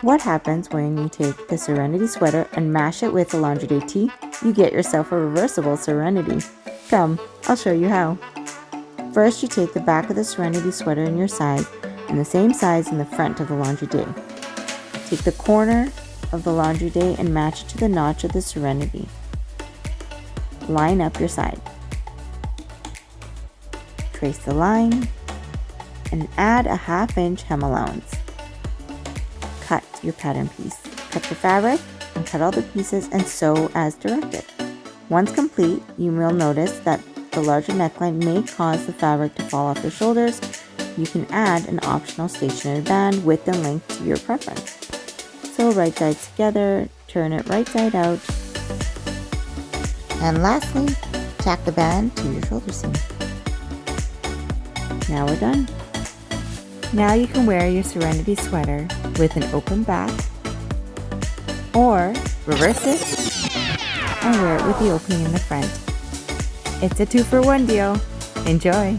What happens when you take the Serenity Sweater and mash it with a laundry day tee? You get yourself a reversible Serenity. Come, I'll show you how. First, you take the back of the Serenity Sweater in your size and the same size in the front of the laundry day. Take the corner of the laundry day and match it to the notch of the Serenity. Line up your side. Trace the line and add a 1/2 inch hem allowance. Cut your pattern piece. Cut the fabric and cut all the pieces and sew as directed. Once complete, you will notice that the larger neckline may cause the fabric to fall off your shoulders. You can add an optional stationary band width and length to your preference. Sew right sides together, turn it right side out, and lastly, tack the band to your shoulder seam. Now we're done. Now you can wear your Serenity Sweater with an open back, or reverse it and wear it with the opening in the front. It's a 2-for-1 deal. Enjoy!